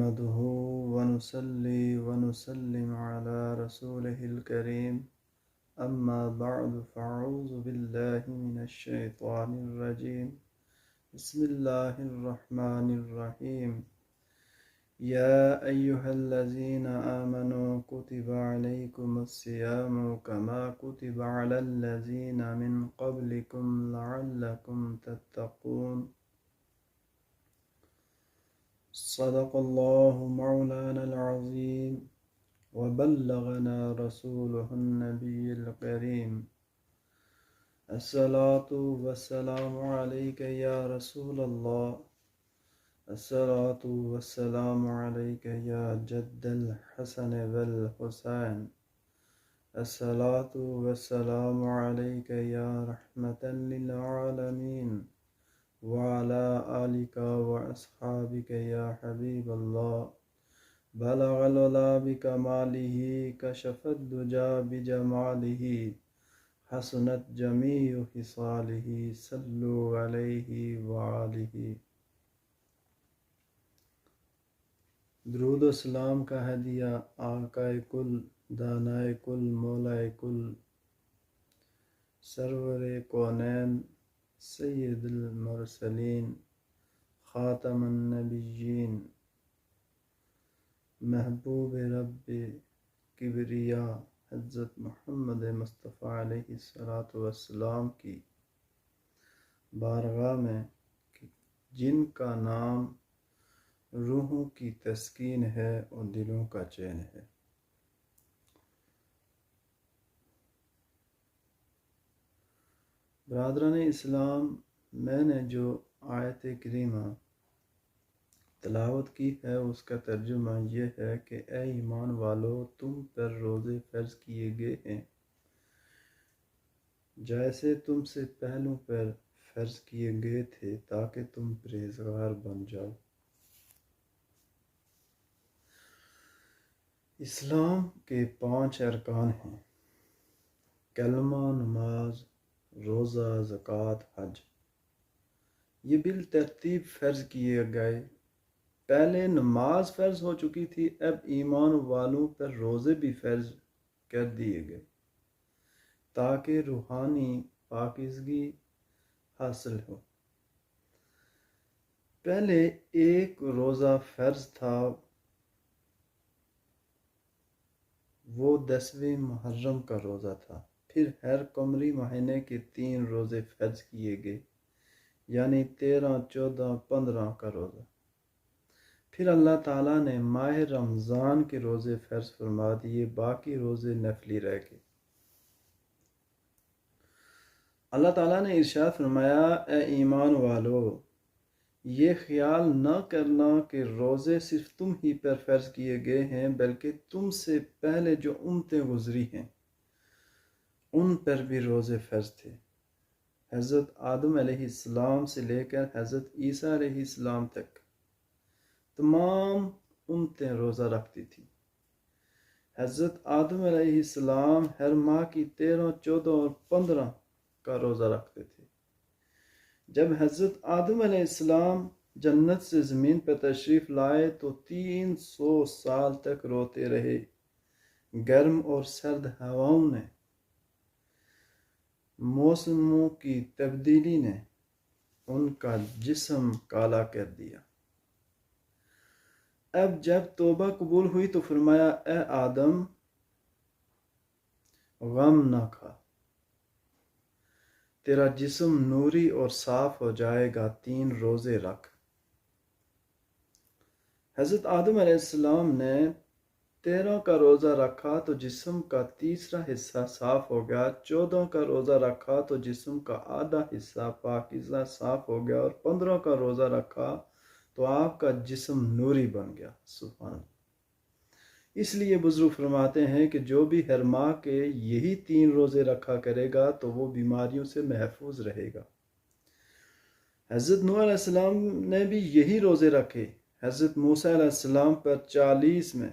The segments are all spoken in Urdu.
نحمده ونصلي ونسلم على رسوله الكريم أما بعد فأعوذ بالله من الشيطان الرجيم بسم الله الرحمن الرحيم يا أيها الذين آمنوا كتب عليكم الصيام كما كتب على الذين من قبلكم لعلكم تتقون صدق الله مولانا العظيم وبلغنا رسوله النبي الكريم الصلاة والسلام عليك يا رسول الله الصلاة والسلام عليك يا جد الحسن والحسين الصلاة والسلام عليك يا رحمة للعالمين وعلى آلك وأصحابك يا حبيب الله بلغ العلا بكماله كشف الدجى بجماله حسنت جميع خصاله صلوا عليه وآله. درود و سلام کا ہدیہ آقائے کل دانائے کل مولائے کل سرور کونین سید المرسلین خاتم النبیین محبوب رب کبریا حضرت محمد مصطفیٰ علیہ السلام کی بارگاہ میں جن کا نام روحوں کی تسکین ہے اور دلوں کا چین ہے. برادران اسلام، میں نے جو آیت کریمہ تلاوت کی ہے اس کا ترجمہ یہ ہے کہ اے ایمان والو، تم پر روزے فرض کیے گئے ہیں جیسے تم سے پہلوں پر فرض کیے گئے تھے تاکہ تم پرہیزگار بن جاؤ. اسلام کے 5 ارکان ہیں: کلمہ، نماز، روزہ، زکوٰۃ، حج. یہ بالترتیب فرض کیے گئے. پہلے نماز فرض ہو چکی تھی، اب ایمان والوں پر روزے بھی فرض کر دیے گئے تاکہ روحانی پاکیزگی حاصل ہو. پہلے ایک روزہ فرض تھا، وہ 10ویں محرم کا روزہ تھا. پھر ہر قمری مہینے کے 3 روزے فرض کیے گئے، یعنی 13، 14، 15 کا روزہ. پھر اللہ تعالیٰ نے ماہ رمضان کے روزے فرض فرما دیے، باقی روزے نفلی رہ گئے. اللہ تعالیٰ نے ارشاد فرمایا: اے ایمان والو، یہ خیال نہ کرنا کہ روزے صرف تم ہی پر فرض کیے گئے ہیں، بلکہ تم سے پہلے جو امتیں گزری ہیں ان پر بھی روزے فرض تھے. حضرت آدم علیہ السلام سے لے کر حضرت عیسیٰ علیہ السلام تک تمام امتیں روزہ رکھتی تھیں. حضرت آدم علیہ السلام ہر ماہ کی 13، 14 اور 15 کا روزہ رکھتے تھے. جب حضرت آدم علیہ السلام جنت سے زمین پر تشریف لائے تو 300 سال تک روتے رہے. گرم اور سرد ہواؤں نے، موسموں کی تبدیلی نے ان کا جسم کالا کر دیا. اب جب توبہ قبول ہوئی تو فرمایا: اے آدم، غم نہ کھا، تیرا جسم نوری اور صاف ہو جائے گا، 3 روزے رکھ. حضرت آدم علیہ السلام نے 13 کا روزہ رکھا تو جسم کا تیسرا حصہ صاف ہو گیا. 14 کا روزہ رکھا تو جسم کا آدھا حصہ پاکیزہ صاف ہو گیا، اور 15 کا روزہ رکھا تو آپ کا جسم نوری بن گیا. سبحان اللہ. اس لیے بزرگ فرماتے ہیں کہ جو بھی ہر ماہ کے یہی 3 روزے رکھا کرے گا تو وہ بیماریوں سے محفوظ رہے گا. حضرت نوح علیہ السلام نے بھی یہی روزے رکھے. حضرت موسیٰ علیہ السلام پر 40 میں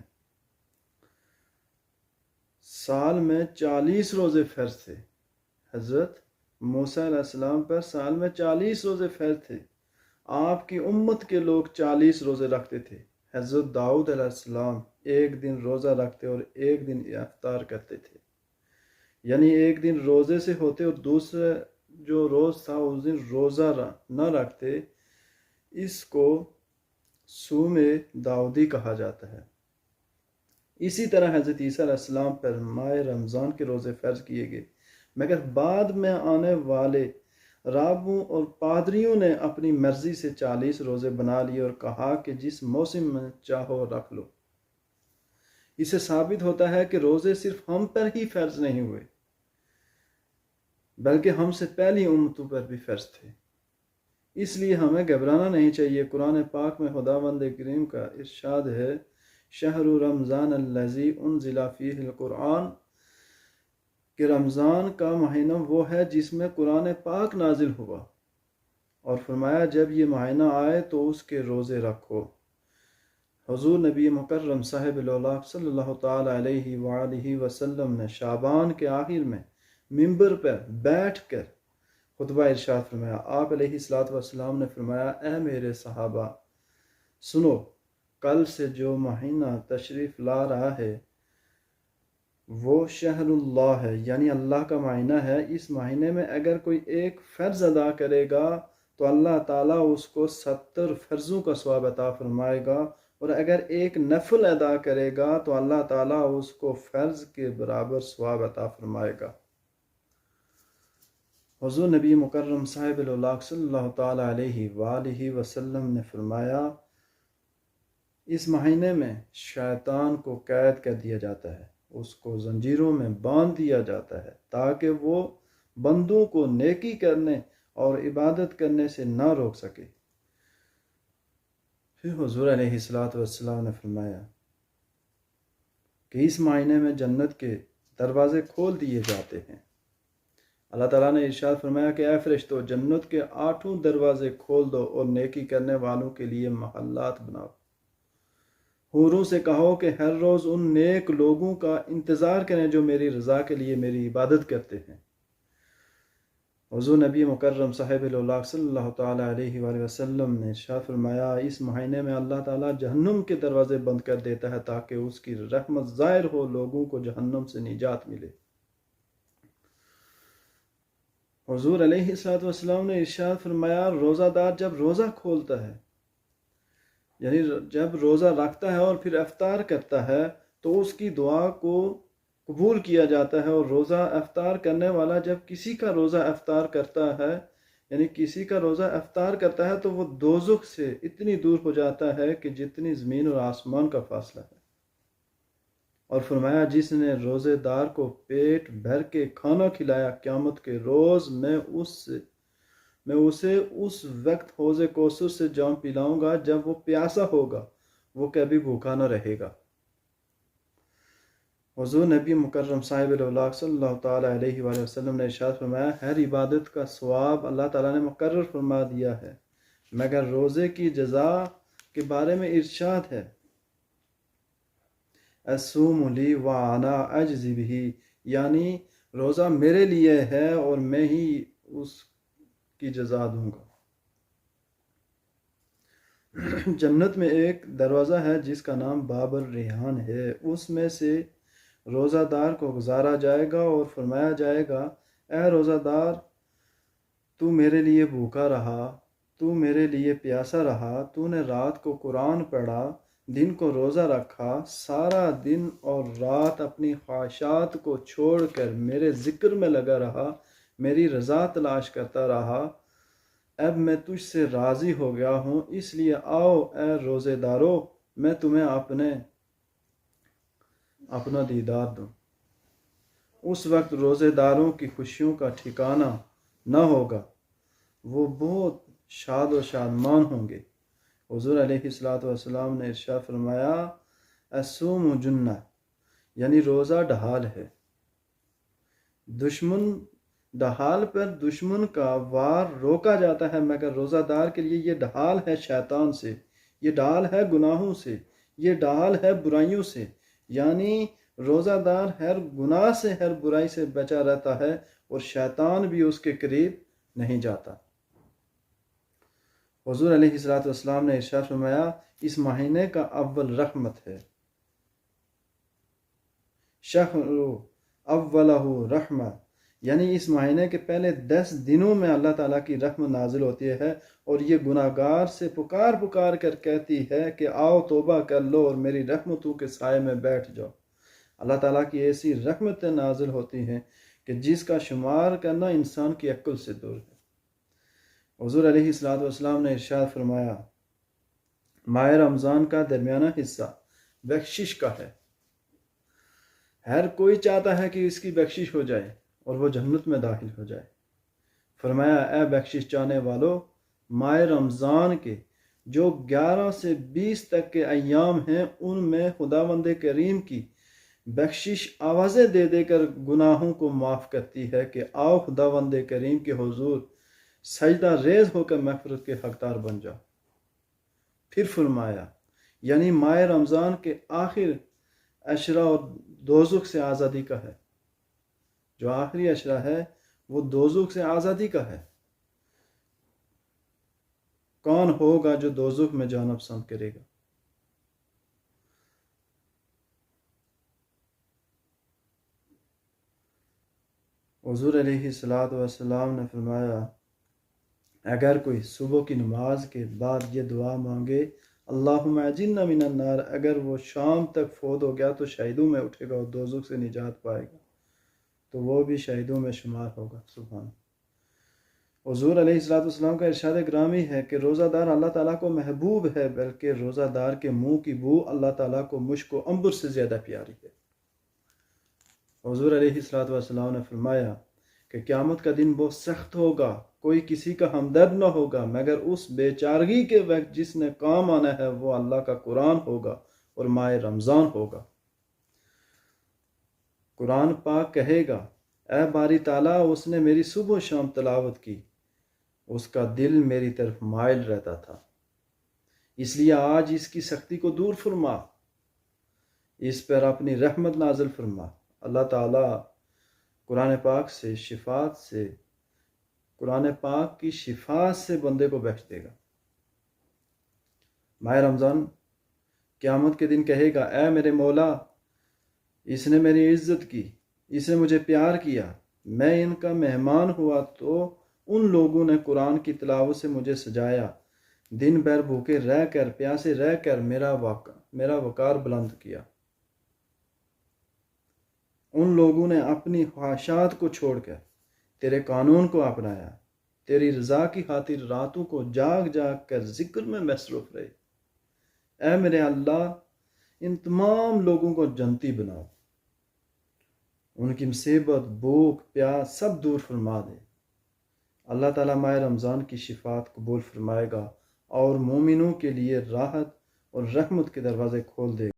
سال میں 40 روزے فرض تھے. حضرت موسیٰ علیہ السلام پر سال میں 40 روزے فرض تھے. آپ کی امت کے لوگ 40 روزے رکھتے تھے. حضرت داؤد علیہ السلام ایک دن روزہ رکھتے اور ایک دن افطار کرتے تھے، یعنی ایک دن روزے سے ہوتے اور دوسرا جو روز تھا اس دن روزہ نہ رکھتے۔ اس کو صوم داؤدی کہا جاتا ہے۔ اسی طرح حضرت عیسیٰ علیہ السلام پر ماہ رمضان کے روزے فرض کیے گئے، مگر بعد میں آنے والے راہبوں اور پادریوں نے اپنی مرضی سے 40 روزے بنا لیے اور کہا کہ جس موسم میں چاہو رکھ لو۔ اس سے ثابت ہوتا ہے کہ روزے صرف ہم پر ہی فرض نہیں ہوئے بلکہ ہم سے پہلی امتوں پر بھی فرض تھے، اس لیے ہمیں گھبرانا نہیں چاہیے۔ قرآن پاک میں خداوند کریم کا ارشاد ہے، شہر رمضان الذی انزل فیہ القرآن، کہ رمضان کا مہینہ وہ ہے جس میں قرآن پاک نازل ہوا، اور فرمایا جب یہ مہینہ آئے تو اس کے روزے رکھو۔ حضور نبی مکرم صاحب الاولاق صلی اللہ تعالی علیہ وآلہ وسلم نے شعبان کے آخر میں ممبر پر بیٹھ کر خطبہ ارشاد فرمایا۔ آپ علیہ الصلوۃ والسلام نے فرمایا، اے میرے صحابہ سنو، کل سے جو مہینہ تشریف لا رہا ہے وہ شہر اللہ ہے، یعنی اللہ کا مہینہ ہے۔ اس مہینے میں اگر کوئی ایک فرض ادا کرے گا تو اللہ تعالیٰ اس کو 70 فرضوں کا ثواب عطا فرمائے گا، اور اگر ایک نفل ادا کرے گا تو اللہ تعالیٰ اس کو فرض کے برابر ثواب عطا فرمائے گا۔ حضور نبی مکرم صاحب الاولاق صلی اللہ تعالی علیہ وآلہ وسلم نے فرمایا، اس مہینے میں شیطان کو قید کر دیا جاتا ہے، اس کو زنجیروں میں باندھ دیا جاتا ہے تاکہ وہ بندوں کو نیکی کرنے اور عبادت کرنے سے نہ روک سکے۔ پھر حضور علیہ السلام نے فرمایا کہ اس مہینے میں جنت کے دروازے کھول دیے جاتے ہیں۔ اللہ تعالیٰ نے ارشاد فرمایا کہ اے فرشتو، جنت کے 8 دروازے کھول دو اور نیکی کرنے والوں کے لیے محلات بناؤ۔ حوروں سے کہو کہ ہر روز ان نیک لوگوں کا انتظار کریں جو میری رضا کے لیے میری عبادت کرتے ہیں۔ حضور نبی مکرم صاحب الاولاق صلی اللہ تعالی علیہ وآلہ وسلم نے ارشاد فرمایا، اس مہینے میں اللہ تعالیٰ جہنم کے دروازے بند کر دیتا ہے تاکہ اس کی رحمت ظاہر ہو، لوگوں کو جہنم سے نجات ملے۔ حضور علیہ السلام نے ارشاد فرمایا، روزہ دار جب روزہ کھولتا ہے، یعنی جب روزہ رکھتا ہے اور پھر افطار کرتا ہے تو اس کی دعا کو قبول کیا جاتا ہے، اور روزہ افطار کرنے والا جب کسی کا روزہ افطار کرتا ہے، یعنی کسی کا روزہ افطار کرتا ہے تو وہ دوزخ سے اتنی دور ہو جاتا ہے کہ جتنی زمین اور آسمان کا فاصلہ ہے۔ اور فرمایا، جس نے روزے دار کو پیٹ بھر کے کھانا کھلایا، قیامت کے روز میں اسے اس وقت حوض کوثر سے جام پلاؤں گا جب وہ پیاسا ہوگا، وہ کبھی بھوکا نہ رہے گا۔ حضور نبی مکرم صاحب الاولاق صلی اللہ تعالی علیہ وآلہ وسلم نے ارشاد فرمایا، ہر عبادت کا ثواب اللہ تعالیٰ نے مقرر فرما دیا ہے، مگر روزے کی جزا کے بارے میں ارشاد ہے، الصوم لی وانا اجزی بہ، یعنی روزہ میرے لیے ہے اور میں ہی اس کی جزا دوں گا۔ جنت میں ایک دروازہ ہے جس کا نام باب الریحان ہے، اس میں سے روزہ دار کو گزارا جائے گا اور فرمایا جائے گا، اے روزہ دار، تو میرے لیے بھوکا رہا، تو میرے لیے پیاسا رہا، تو نے رات کو قرآن پڑھا، دن کو روزہ رکھا، سارا دن اور رات اپنی خواہشات کو چھوڑ کر میرے ذکر میں لگا رہا، میری رضا تلاش کرتا رہا، اب میں تجھ سے راضی ہو گیا ہوں، اس لیے آؤ اے روزے دارو، میں تمہیں اپنا دیدار دوں۔ اس وقت روزے داروں کی خوشیوں کا ٹھکانہ نہ ہوگا، وہ بہت شاد و شادمان ہوں گے۔ حضور علیہ السلام نے ارشاد فرمایا، الصوم جنہ، یعنی روزہ ڈھال ہے۔ ڈھال پر دشمن کا وار روکا جاتا ہے، مگر روزہ دار کے لیے یہ ڈھال ہے شیطان سے، یہ ڈھال ہے گناہوں سے، یہ ڈھال ہے برائیوں سے، یعنی روزہ دار ہر گناہ سے، ہر برائی سے بچا رہتا ہے اور شیطان بھی اس کے قریب نہیں جاتا۔ حضور علیہ الصلوۃ والسلام نے ارشاد فرمایا اس مہینے کا اول رحمت ہے، شہر اولہ رحمت، یعنی اس مہینے کے پہلے 10 دنوں میں اللہ تعالیٰ کی رحمت نازل ہوتی ہے اور یہ گناہ گار سے پکار پکار کر کہتی ہے کہ آؤ توبہ کر لو اور میری رحمتوں کے سائے میں بیٹھ جاؤ۔ اللہ تعالیٰ کی ایسی رحمتیں نازل ہوتی ہیں کہ جس کا شمار کرنا انسان کی عقل سے دور ہے۔ حضور علیہ الصلوۃ والسلام نے ارشاد فرمایا ماہ رمضان کا درمیانہ حصہ بخشش کا ہے، ہر کوئی چاہتا ہے کہ اس کی بخشش ہو جائے اور وہ جنت میں داخل ہو جائے۔ فرمایا اے بخشش چاہنے والو، ماہ رمضان کے جو 11 سے 20 تک کے ایام ہیں ان میں خداوند کریم کی بخشش آوازیں دے دے کر گناہوں کو معاف کرتی ہے کہ آؤ خداوند کریم کے حضور سجدہ ریز ہو کر مغفرت کے حقدار بن جاؤ۔ پھر فرمایا یعنی ماہ رمضان کے آخر عشرہ اور دوزخ سے آزادی کا ہے، جو آخری عشرہ ہے وہ دوزخ سے آزادی کا ہے۔ کون ہوگا جو دوزخ میں جانا پسند کرے گا؟ حضور علیہ الصلوۃ والسلام نے فرمایا اگر کوئی صبح کی نماز کے بعد یہ دعا مانگے اللہم اجرنا من النار، اگر وہ شام تک فوت ہو گیا تو شہیدوں میں اٹھے گا اور دوزخ سے نجات پائے گا، تو وہ بھی شہیدوں میں شمار ہوگا۔ سبحان۔ حضور علیہ الصلوۃ والسلام کا ارشاد گرامی ہے کہ روزہ دار اللہ تعالیٰ کو محبوب ہے، بلکہ روزہ دار کے منہ کی بو اللہ تعالیٰ کو مشک و عنبر سے زیادہ پیاری ہے۔ حضور علیہ الصلوۃ والسلام نے فرمایا کہ قیامت کا دن بہت سخت ہوگا، کوئی کسی کا ہمدرد نہ ہوگا مگر اس بے چارگی کے وقت جس نے کام آنا ہے وہ اللہ کا قرآن ہوگا اور ماہ رمضان ہوگا۔ قرآن پاک کہے گا اے باری تعالیٰ اس نے میری صبح و شام تلاوت کی، اس کا دل میری طرف مائل رہتا تھا، اس لیے آج اس کی سختی کو دور فرما، اس پر اپنی رحمت نازل فرما۔ اللہ تعالیٰ قرآن پاک سے شفاعت سے، قرآن پاک کی شفاعت سے بندے کو بخش دے گا۔ ماہ رمضان قیامت کے دن کہے گا اے میرے مولا، اس نے میری عزت کی، اس نے مجھے پیار کیا، میں ان کا مہمان ہوا تو ان لوگوں نے قرآن کی تلاوت سے مجھے سجایا، دن بھر بھوکے رہ کر پیاسے رہ کر میرا وقار بلند کیا۔ ان لوگوں نے اپنی خواہشات کو چھوڑ کر تیرے قانون کو اپنایا، تیری رضا کی خاطر راتوں کو جاگ جاگ کر ذکر میں مصروف رہے۔ اے میرے اللہ، ان تمام لوگوں کو جنتی بنا، ان کی مصیبت، بھوک، پیاس سب دور فرما دے۔ اللہ تعالیٰ ماہ رمضان کی شفاعت قبول فرمائے گا اور مومنوں کے لیے راحت اور رحمت کے دروازے کھول دے گا۔